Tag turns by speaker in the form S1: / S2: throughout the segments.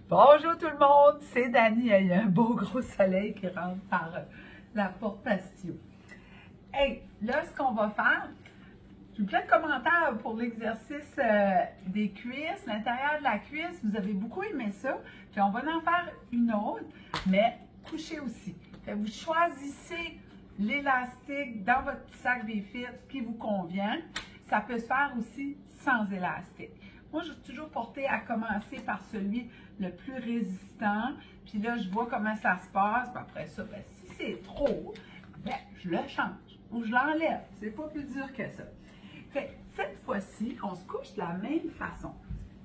S1: Bonjour tout le monde, c'est Dani. Il y a un beau gros soleil qui rentre par la porte patio. Hey, là, ce qu'on va faire, j'ai plein de commentaires pour l'exercice des cuisses, l'intérieur de la cuisse. Vous avez beaucoup aimé ça. Puis on va en faire une autre, mais couché aussi. Fait, vous choisissez l'élastique dans votre petit sac BFit qui vous convient. Ça peut se faire aussi sans élastique. Moi, je suis toujours portée à commencer par celui le plus résistant. Puis là, je vois comment ça se passe. Puis après ça, ben, si c'est trop, ben, je le change ou je l'enlève. C'est pas plus dur que ça. Fait, cette fois-ci, on se couche de la même façon.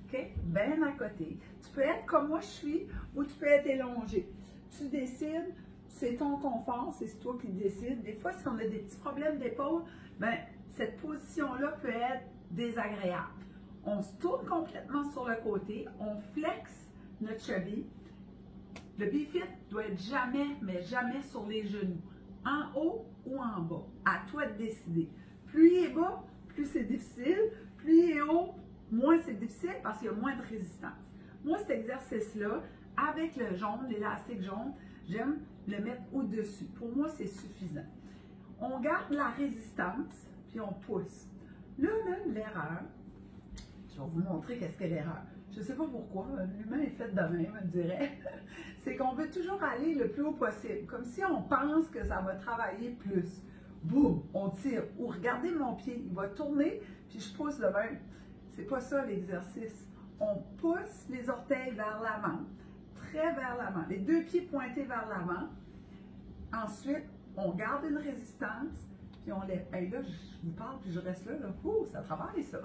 S1: OK? Bien à côté. Tu peux être comme moi je suis ou tu peux être élongé. Tu décides, c'est ton confort, c'est toi qui décides. Des fois, si on a des petits problèmes d'épaule, ben, cette position-là peut être désagréable. On se tourne complètement sur le côté, on flexe notre cheville. Le BFit doit être jamais, mais jamais sur les genoux, en haut ou en bas. À toi de décider. Plus il est bas, plus c'est difficile. Plus il est haut, moins c'est difficile parce qu'il y a moins de résistance. Moi, cet exercice-là, avec le jaune, l'élastique jaune, j'aime le mettre au-dessus. Pour moi, c'est suffisant. On garde la résistance, puis on pousse. Là, l'erreur, je vais vous montrer qu'est-ce que l'erreur. Je ne sais pas pourquoi, l'humain est fait de même, on dirait. C'est qu'on veut toujours aller le plus haut possible, comme si on pense que ça va travailler plus. Boum, on tire. Ou regardez mon pied, il va tourner, puis je pousse le même. C'est pas ça l'exercice. On pousse les orteils vers l'avant, très vers l'avant. Les deux pieds pointés vers l'avant. Ensuite, on garde une résistance, puis on lève. Hey, là, je vous parle, puis je reste là. Ouh, ça travaille, ça.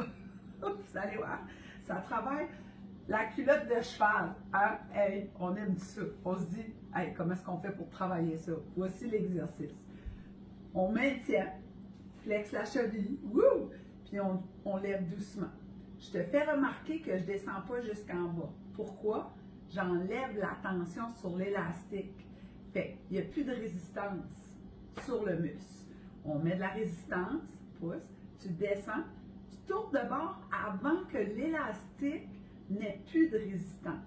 S1: Vous allez voir, ça travaille la culotte de cheval. Hein? Hey, on aime ça. On se dit, hey, comment est-ce qu'on fait pour travailler ça? Voici l'exercice. On maintient, flexe la cheville, wouh! Puis on lève doucement. Je te fais remarquer que je ne descends pas jusqu'en bas. Pourquoi? J'enlève la tension sur l'élastique. Fait il n'y a plus de résistance sur le muscle. On met de la résistance, pousse, tu descends, tu tournes de bord avant que l'élastique n'ait plus de résistance.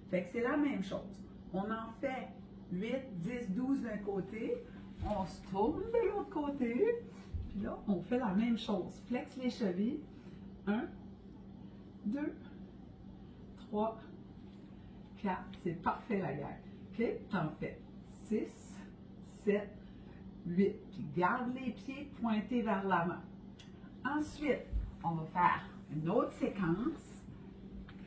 S1: Fait que c'est la même chose. On en fait 8, 10, 12 d'un côté, on se tourne de l'autre côté, puis là, on fait la même chose. Flexe les chevilles. 1, 2, 3, 4. C'est parfait la guerre. OK? T'en fais 6, 7, 8. Puis garde les pieds pointés vers l'avant. Ensuite, on va faire une autre séquence.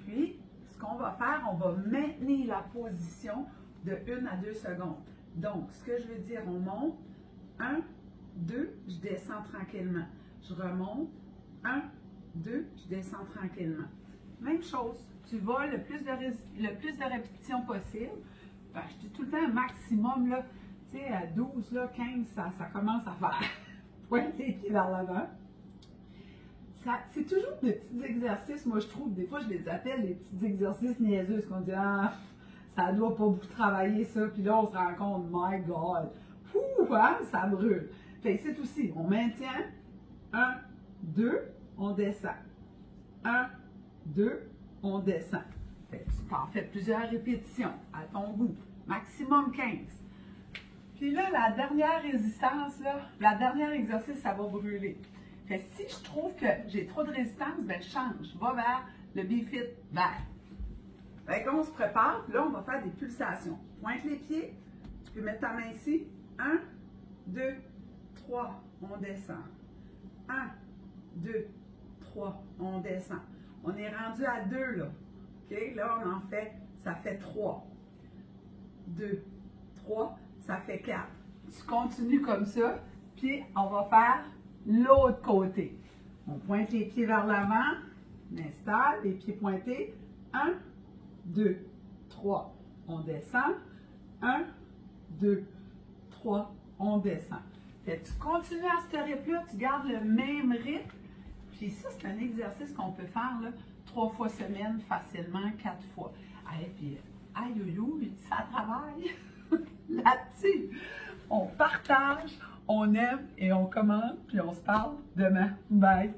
S1: Puis, ce qu'on va faire, on va maintenir la position de 1 à 2 secondes. Donc, ce que je veux dire, on monte. 1, 2, je descends tranquillement. Je remonte. 1, 2, je descends tranquillement. Même chose. Tu vas le plus de répétitions possible. Ben, je dis tout le temps un maximum, là, tu sais, à 12, là, 15, ça commence à faire. Pointe les pieds vers l'avant. C'est toujours des petits exercices, moi je trouve, des fois je les appelle les petits exercices niaiseux, parce qu'on dit, ah, ça doit pas beaucoup travailler ça, puis là on se rend compte, my God, ouh, hein, ça brûle. Fait que c'est aussi, on maintient, 1, 2, on descend, 1, 2, on descend. Fait que tu en fais plusieurs répétitions, à ton goût, maximum 15. Puis là, la dernière résistance, là, la dernière exercice, ça va brûler. Fait que si je trouve que j'ai trop de résistance, ben je change. Je vais vers le BFit vert. Fait qu'on se prépare, puis là, on va faire des pulsations. Pointe les pieds. Tu peux mettre ta main ici. 1, 2, 3, on descend. 1, 2, 3, on descend. On est rendu à 2, là. OK? Là, on en fait, ça fait 3. 2, 3, ça fait 4. Tu continues comme ça, puis on va faire l'autre côté. On pointe les pieds vers l'avant, on installe, les pieds pointés. 1, 2, 3, on descend. 1, 2, 3, on descend. Fait que tu continues à ce rythme-là, tu gardes le même rythme. Puis ça, c'est un exercice qu'on peut faire là, 3 fois semaine, facilement, 4 fois. Et puis, aïe, ça travaille là-dessus. On partage, on aime et on commente, puis on se parle demain. Bye!